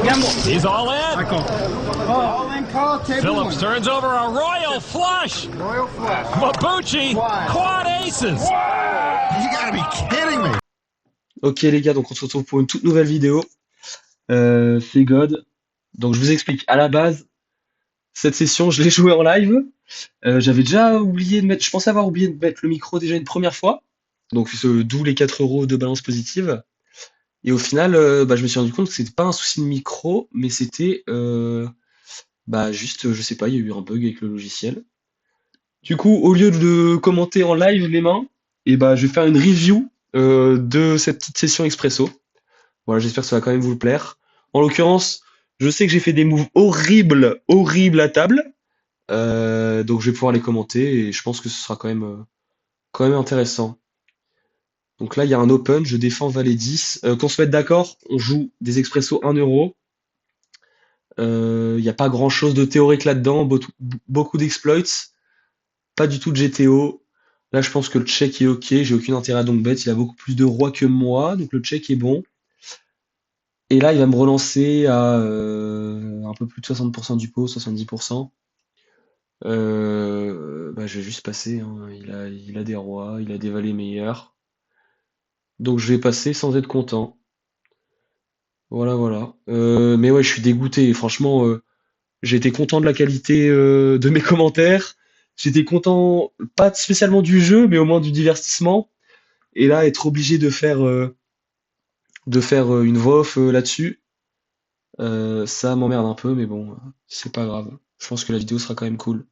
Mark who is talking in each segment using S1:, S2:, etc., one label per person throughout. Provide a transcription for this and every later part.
S1: Gamble.
S2: He's all in.
S1: I call. All in call, table
S2: Phillips
S1: one.
S2: turns over a royal flush.
S1: Royal flush.
S2: Mabucci, quad aces.
S3: You gotta be kidding me.
S4: Ok les gars, donc on se retrouve pour une toute nouvelle vidéo. C'est God. Donc je vous explique. À la base, cette session, je l'ai jouée en live. J'avais déjà oublié de mettre, je pensais avoir oublié de mettre le micro déjà une première fois. Donc d'où les 4 euros de balance positive. Et au final, je me suis rendu compte que c'était pas un souci de micro, mais c'était juste, je sais pas, il y a eu un bug avec le logiciel. Du coup, au lieu de commenter en live les mains, je vais faire une review de cette petite session expresso. Voilà, j'espère que ça va quand même vous plaire. En l'occurrence, je sais que j'ai fait des moves horribles, horribles à table. Donc je vais pouvoir les commenter et je pense que ce sera quand même intéressant. Donc là, il y a un open, je défends valet 10. Qu'on se mette d'accord, on joue des expressos 1 euro. Il n'y a pas grand chose de théorique là-dedans, beaucoup d'exploits, pas du tout de GTO. Là, je pense que le check est ok, j'ai aucun intérêt à donc bet, il a beaucoup plus de rois que moi, donc le check est bon. Et là, il va me relancer à un peu plus de 60% du pot, 70%. Je vais juste passer, hein. Il a des rois, il a des valets meilleurs. Donc je vais passer sans être content. Voilà, voilà. Mais ouais, je suis dégoûté. Franchement, j'ai été content de la qualité de mes commentaires. J'étais content, pas spécialement du jeu, mais au moins du divertissement. Et là, être obligé de faire une voix off là-dessus, ça m'emmerde un peu, mais bon, c'est pas grave. Je pense que la vidéo sera quand même cool.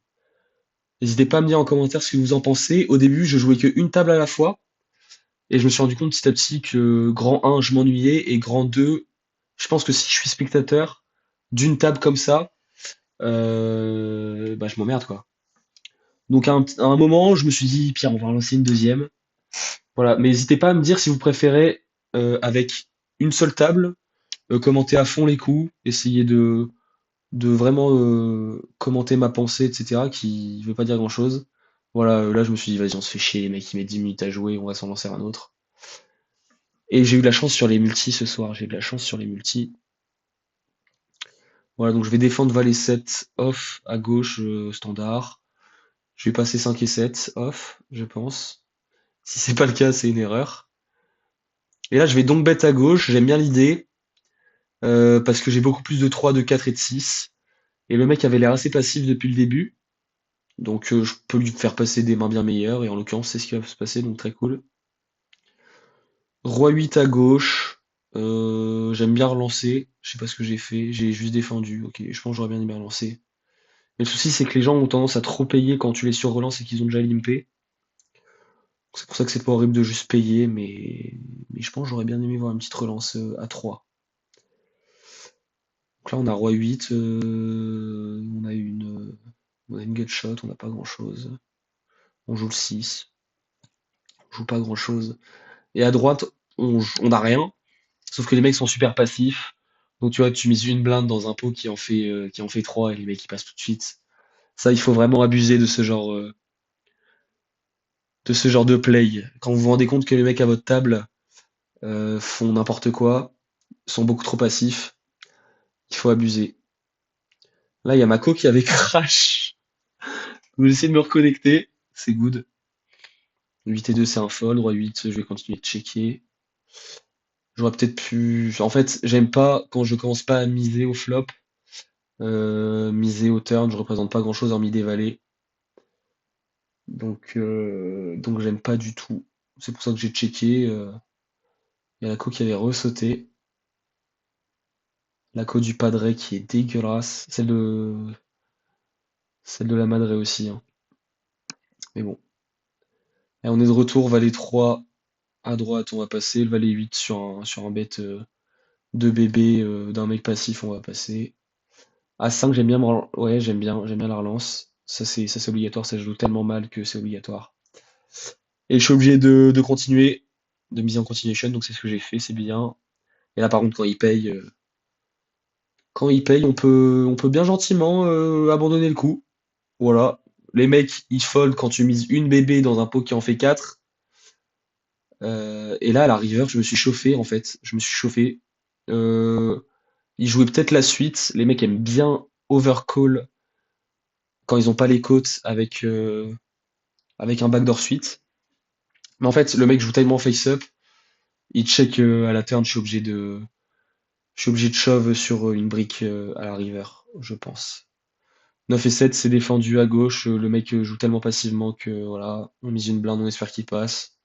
S4: N'hésitez pas à me dire en commentaire ce que vous en pensez. Au début, je jouais qu'une table à la fois, et je me suis rendu compte petit à petit que grand 1, je m'ennuyais, et grand 2, je pense que si je suis spectateur d'une table comme ça, je m'emmerde quoi. Donc à un moment, je me suis dit, Pierre, on va en lancer une deuxième. Voilà, mais n'hésitez pas à me dire si vous préférez avec une seule table, commenter à fond les coups, essayer de vraiment commenter ma pensée, etc., qui veut pas dire grand-chose. Voilà, là je me suis dit, vas-y, on se fait chier, les mecs, ils mettent 10 minutes à jouer, on va s'en lancer un autre. Et j'ai eu de la chance sur les multis ce soir, j'ai eu de la chance sur les multis. Voilà, donc je vais défendre valet 7 off à gauche, standard. Je vais passer 5 et 7 off, je pense. Si c'est pas le cas, c'est une erreur. Et là, je vais donc bet à gauche, j'aime bien l'idée, parce que j'ai beaucoup plus de 3, de 4 et de 6. Et le mec avait l'air assez passif depuis le début. Donc je peux lui faire passer des mains bien meilleures, et en l'occurrence c'est ce qui va se passer, donc très cool. Roi 8 à gauche, j'aime bien relancer, je sais pas ce que j'ai fait, j'ai juste défendu, ok, je pense que j'aurais bien aimé relancer. Mais le souci c'est que les gens ont tendance à trop payer quand tu les surrelances et qu'ils ont déjà limpé. C'est pour ça que c'est pas horrible de juste payer, mais je pense que j'aurais bien aimé voir une petite relance à 3. Donc là on a Roi 8, on a une gutshot, on n'a pas grand chose. On joue le 6, on joue pas grand chose. Et à droite, on a rien. Sauf que les mecs sont super passifs. Donc tu vois, tu mises une blinde dans un pot qui en fait 3 et les mecs ils passent tout de suite. Ça, il faut vraiment abuser de ce genre de play. Quand vous vous rendez compte que les mecs à votre table font n'importe quoi, sont beaucoup trop passifs, il faut abuser. Là, il y a Mako qui avait crash. Donc j'essaie de me reconnecter. C'est good. 8 et 2, c'est un fold. Roi 8, je vais continuer de checker. J'aurais peut-être pu. En fait, j'aime pas quand je commence pas à miser au flop. Miser au turn, je représente pas grand-chose hormis des valets. Donc j'aime pas du tout. C'est pour ça que j'ai checké. Il y a la co qui avait ressauté. La co du padre qui est dégueulasse. Celle de la madre aussi, hein. Mais bon. Et on est de retour, valet 3 à droite, on va passer. Le valet 8 sur un bet de bébé d'un mec passif, on va passer. À 5, ouais, j'aime bien la relance. Ça c'est obligatoire, ça joue tellement mal que c'est obligatoire. Et je suis obligé de continuer, de miser en continuation, donc c'est ce que j'ai fait, c'est bien. Et là par contre quand il paye, on peut bien gentiment abandonner le coup. Voilà. Les mecs, ils fold quand tu mises une bébé dans un pot qui en fait 4. Et là, à la river, je me suis chauffé en fait. Je me suis chauffé. Euh, Il jouait peut-être la suite. Les mecs aiment bien overcall quand ils ont pas les côtes avec un backdoor suite. Mais en fait, le mec joue tellement face-up, il check à la turn, je suis obligé de shove sur une brique à la river, je pense. 9 et 7, c'est défendu à gauche. Le mec joue tellement passivement que voilà, on mise une blinde, on espère qu'il passe.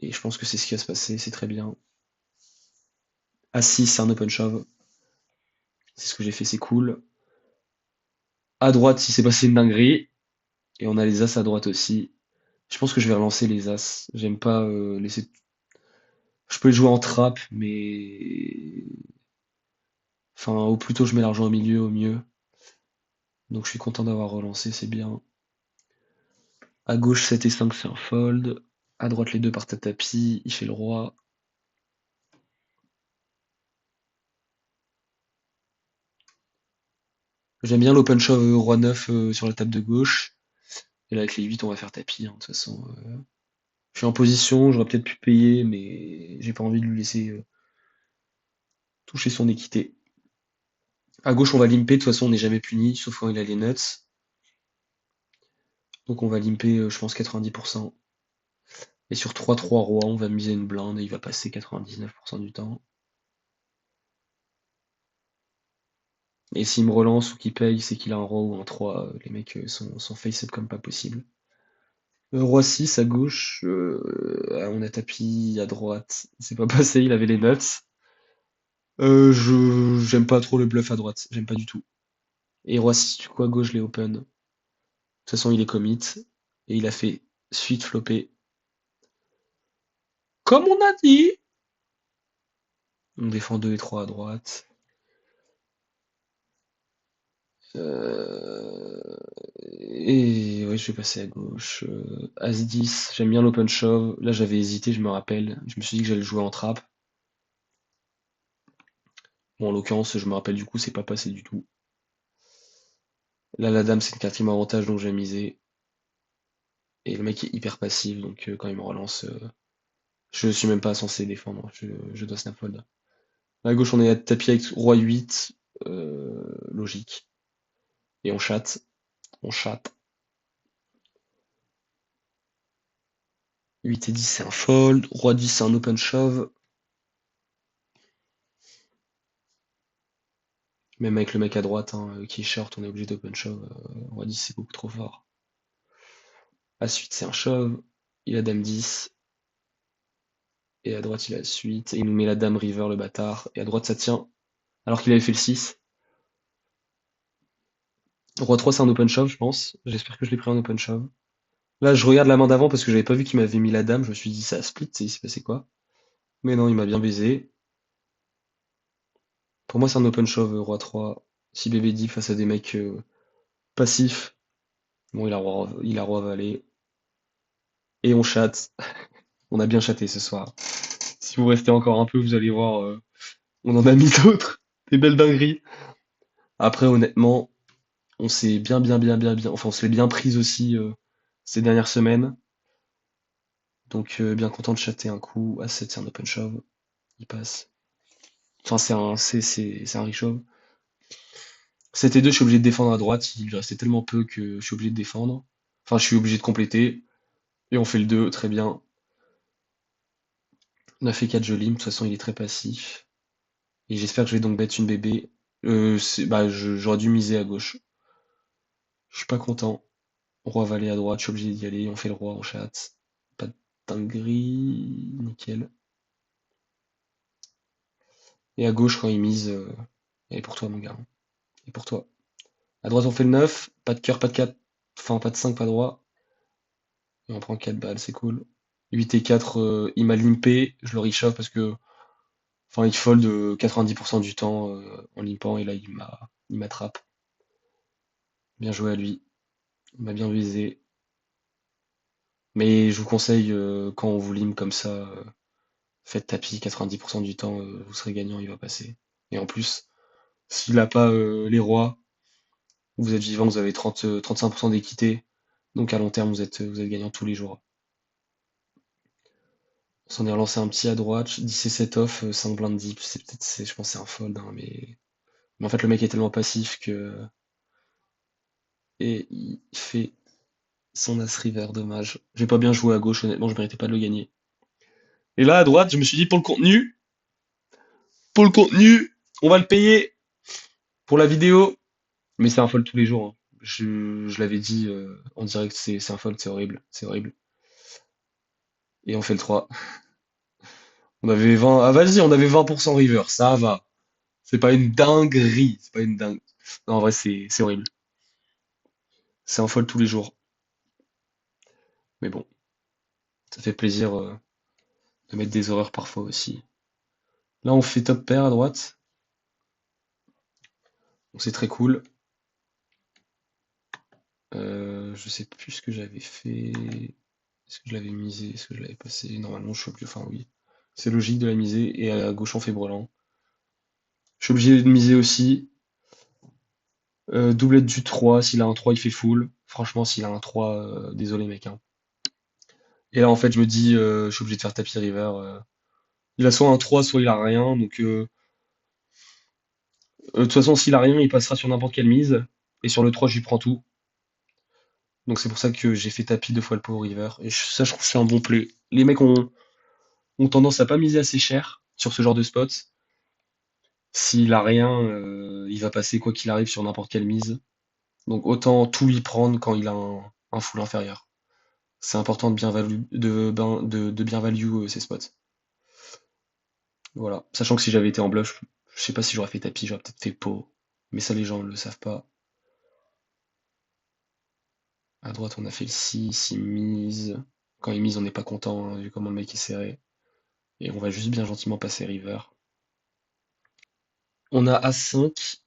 S4: Et je pense que c'est ce qui va se passer, c'est très bien. À 6, c'est un open shove. C'est ce que j'ai fait, c'est cool. À droite, il s'est passé une dinguerie. Et on a les as à droite aussi. Je pense que je vais relancer les as. J'aime pas laisser. Je peux les jouer en trap, mais. Enfin, au plus tôt je mets l'argent au milieu, au mieux. Donc je suis content d'avoir relancé, c'est bien. À gauche, 7 et 5, c'est un fold. À droite, les deux partent à tapis. Il fait le roi. J'aime bien l'open shove roi 9 sur la table de gauche. Et là, avec les 8, on va faire tapis, hein, de toute façon. Je suis en position, j'aurais peut-être pu payer, mais j'ai pas envie de lui laisser toucher son équité. À gauche, on va limper, de toute façon, on n'est jamais puni, sauf quand il a les nuts. Donc on va limper, je pense, 90%. Et sur 3-3 roi, on va miser une blinde et il va passer 99% du temps. Et s'il me relance ou qu'il paye, c'est qu'il a un roi ou un 3. Les mecs sont face-up comme pas possible. Roi 6 à gauche, on a tapis à droite. C'est pas passé, il avait les nuts. J'aime pas trop le bluff à droite, j'aime pas du tout. Et roi 6, du coup à gauche, je l'ai open. De toute façon, il est commit. Et il a fait suite flopé. Comme on a dit! On défend 2 et 3 à droite. Et ouais, je vais passer à gauche. As 10, j'aime bien l'open shove. Là, j'avais hésité, je me rappelle. Je me suis dit que j'allais jouer en trap. Bon, en l'occurrence, je me rappelle du coup, c'est pas passé du tout. Là, la dame, c'est une quatrième avantage, donc j'ai misé. Et le mec est hyper passif, donc quand il me relance, je suis même pas censé défendre. Je dois snap fold. À gauche, on est à tapis avec roi 8, logique. Et on chatte. On chatte. 8 et 10, c'est un fold. Roi 10, c'est un open shove. Même avec le mec à droite hein, qui est short, on est obligé d'open shove. Roi 10, c'est beaucoup trop fort. À suite, c'est un shove. Il a dame 10. Et à droite, il a la suite. Et il nous met la dame river, le bâtard. Et à droite, ça tient. Alors qu'il avait fait le 6. Roi 3, c'est un open shove, je pense. J'espère que je l'ai pris en open shove. Là, je regarde la main d'avant parce que j'avais pas vu qu'il m'avait mis la dame. Je me suis dit, ça a split, il s'est passé quoi? Mais non, il m'a bien baisé. Pour moi, c'est un open shove, roi 3. Si bébé dit face à des mecs passifs. Bon, il a roi valet. Et on chatte. On a bien chatté ce soir. Si vous restez encore un peu, vous allez voir, on en a mis d'autres. Des belles dingueries. Après, honnêtement, on s'est bien, bien, bien, bien, bien. Enfin, on se l'est bien prise aussi ces dernières semaines. Donc, bien content de chatter un coup. A7, c'est un open shove. Il passe. Enfin, c'est un reshove. 7 et 2, je suis obligé de défendre à droite. Il lui restait tellement peu que je suis obligé de défendre. Enfin, je suis obligé de compléter. Et on fait le 2, très bien. 9 et 4, je lime. De toute façon, il est très passif. Et j'espère que je vais donc bet une bébé. Bah, j'aurais dû miser à gauche. Je suis pas content. Roi valet à droite, je suis obligé d'y aller. On fait le roi, on chatte. Pas de dinguerie. Nickel. Et à gauche, quand il mise, elle est pour toi, mon gars. Et pour toi. À droite, on fait le 9. Pas de cœur, pas de 4. Enfin, pas de 5, pas de roi. Et on prend 4 balles, c'est cool. 8 et 4, il m'a limpé. Je le reshove parce que. Enfin, il fold 90% du temps en limpant. Et là, il m'attrape. Bien joué à lui. Il m'a bien visé. Mais je vous conseille, quand on vous lime comme ça, faites tapis 90% du temps, vous serez gagnant, il va passer. Et en plus, s'il n'a pas les rois, vous êtes vivant, vous avez 35% d'équité. Donc à long terme, vous êtes gagnant tous les jours. On s'en est relancé un petit à droite, 10 et 7 off, 5 blindes deep, je pense que c'est un fold, hein, mais en fait le mec est tellement passif que, et il fait son as river, dommage. J'ai pas bien joué à gauche, honnêtement, je méritais pas de le gagner. Et là, à droite, je me suis dit, pour le contenu, on va le payer pour la vidéo, mais c'est un fold tous les jours, hein. Je l'avais dit en direct, c'est un fold, c'est horrible, c'est horrible. Et on fait le 3. On avait 20, ah vas-y, on avait 20% river, ça va. C'est pas une dinguerie, c'est pas une dingue. Non, en vrai, c'est horrible. C'est un fold tous les jours. Mais bon, ça fait plaisir de mettre des horreurs parfois aussi. Là, on fait top pair à droite, donc c'est très cool. Je sais plus ce que j'avais fait. Est-ce que je l'avais misé? Est-ce que je l'avais passé? Normalement, je suis obligé. Enfin, oui. C'est logique de la miser. Et à gauche, on fait brelan. Je suis obligé de miser aussi. Doublette du 3. S'il a un 3, il fait full. Franchement, s'il a un 3, désolé, mec, hein. Et là, en fait, je me dis, je suis obligé de faire tapis river. Il a soit un 3, soit il a rien. Donc, de toute façon, s'il a rien, il passera sur n'importe quelle mise. Et sur le 3, je lui prends tout. Donc, c'est pour ça que j'ai fait tapis 2 fois le pot river. Et ça, je trouve que c'est un bon play. Les mecs ont tendance à pas miser assez cher sur ce genre de spot. S'il a rien, il va passer quoi qu'il arrive sur n'importe quelle mise. Donc autant tout lui prendre quand il a un full inférieur. C'est important de bien value ces spots. Voilà. Sachant que si j'avais été en bluff, je sais pas si j'aurais fait tapis, j'aurais peut-être fait pot. Mais ça, les gens ne le savent pas. À droite, on a fait le 6, il mise. Quand il mise, on n'est pas content, hein, vu comment le mec est serré. Et on va juste bien gentiment passer river. On a As5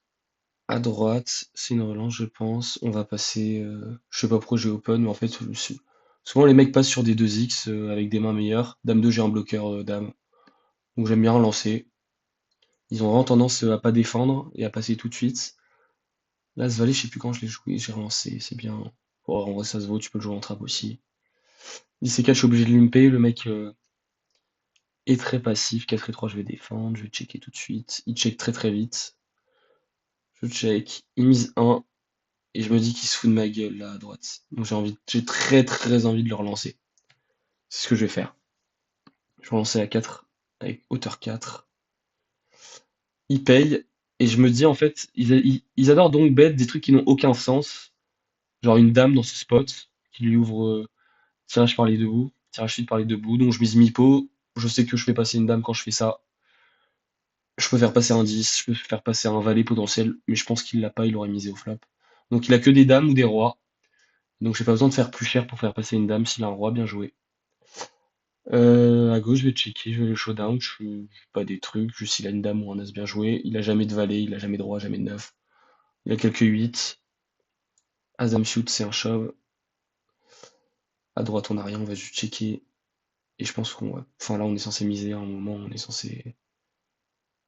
S4: à droite, c'est une relance, je pense. On va passer. Je sais pas pourquoi j'ai open, mais en fait, souvent les mecs passent sur des 2x avec des mains meilleures. Dame 2, j'ai un bloqueur dame. Donc j'aime bien relancer. Ils ont vraiment tendance à pas défendre et à passer tout de suite. Là, ce valet, je sais plus quand je l'ai joué, j'ai relancé, c'est bien. Oh, en vrai, ça se vaut, tu peux le jouer en trap aussi. 10 et 4, je suis obligé de limper. Le mec est très passif. 4 et 3, je vais défendre. Je vais checker tout de suite. Il check très très vite. Je check. Il mise 1. Et je me dis qu'il se fout de ma gueule là à droite. Donc j'ai très très envie de le relancer. C'est ce que je vais faire. Je vais relancer à 4 avec hauteur 4. Ils payent. Et je me dis en fait, ils adorent donc bet des trucs qui n'ont aucun sens. Genre une dame dans ce spot qui lui ouvre tirage par les deux bouts, tirage suite par les deux bouts. Donc je mise mi-pot. Je sais que je fais passer une dame quand je fais ça. Je peux faire passer un 10, je peux faire passer un valet potentiel, mais je pense qu'il l'a pas, il aurait misé au flop. Donc il a que des dames ou des rois. Donc j'ai pas besoin de faire plus cher pour faire passer une dame s'il a un roi, bien joué. À gauche, je vais checker, je vais le showdown, je fais pas des trucs, juste il a une dame ou un as bien joué. Il a jamais de valet, il a jamais de roi, jamais de neuf. Il a quelques 8. As dame shoot, c'est un shove. À droite, on a rien, on va juste checker. Et je pense qu'on va. Enfin là, on est censé miser à un moment, on est censé.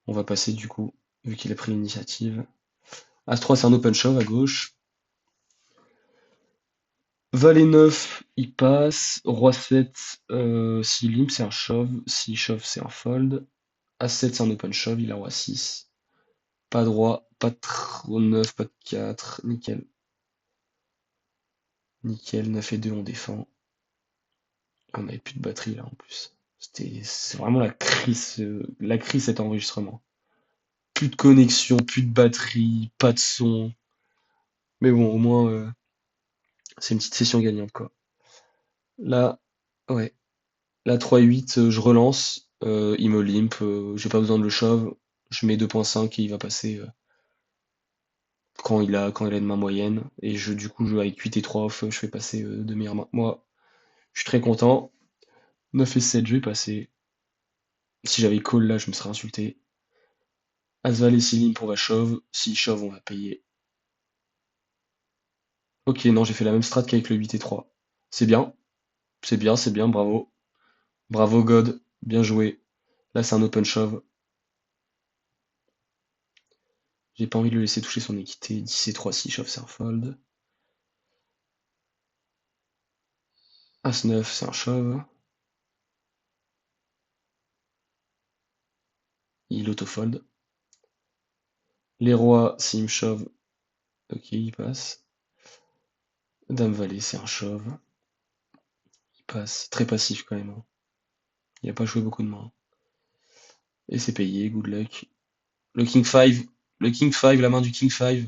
S4: On va passer du coup, vu qu'il a pris l'initiative. As 3, c'est un open shove à gauche. Valet 9, il passe. Roi 7, s'il limp, c'est un shove. S'il shove, c'est un fold. As 7, c'est un open shove, il a roi 6. Pas de roi, pas de 9, pas de 4, nickel. Nickel, 9 et 2, on défend. On avait plus de batterie là en plus. C'est vraiment la crise cet enregistrement. Plus de connexion, plus de batterie, pas de son. Mais bon, au moins, c'est une petite session gagnante quoi. Là, ouais. Là, 3-8, je relance. Il me limp, j'ai pas besoin de le shove. Je mets 2.5 et il va passer quand il a une main moyenne. Et du coup, avec 8 et 3 off, je fais passer de meilleures mains. Moi, je suis très content. 9 et 7, je vais passer. Si j'avais call là, je me serais insulté. As-Valet, s'il limp, on va shove. Si shove, on va payer. Ok, non, j'ai fait la même strat qu'avec le 8 et 3. C'est bien, c'est bien, c'est bien, bravo. Bravo God, bien joué. Là, c'est un open shove. J'ai pas envie de le laisser toucher son équité. 10 et 3, si shove, c'est un fold. As 9, c'est un shove. il autofold. Les rois, s'il me shove, ok, il passe. Dame valet, c'est un shove. Il passe. Très passif quand même, hein. Il a pas joué beaucoup de mains. Et c'est payé, good luck. Le King 5, le King 5, la main du King 5.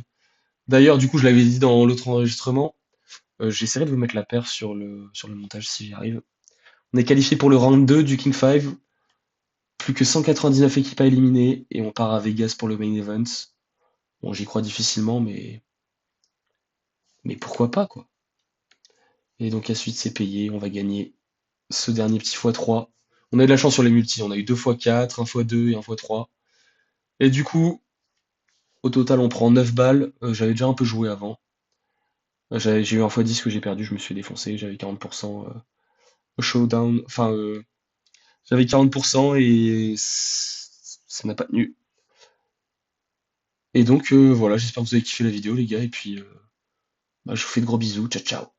S4: D'ailleurs, du coup, je l'avais dit dans l'autre enregistrement, j'essaierai de vous mettre la paire sur le montage si j'y arrive. On est qualifié pour le round 2 du King 5. Plus que 199 équipes à éliminer et on part à Vegas pour le main event. Bon, j'y crois difficilement, mais pourquoi pas, quoi. Et donc, ensuite, c'est payé. On va gagner ce dernier petit x3. On a eu de la chance sur les multis. On a eu 2x4, 1x2 et 1x3. Et du coup, au total, on prend 9 balles. J'avais déjà un peu joué avant. J'ai eu un x10 que j'ai perdu, je me suis défoncé. J'avais 40% au showdown. Enfin, j'avais 40% et ça n'a pas tenu. Et donc, voilà, j'espère que vous avez kiffé la vidéo, les gars. Et puis, bah, je vous fais de gros bisous. Ciao, ciao.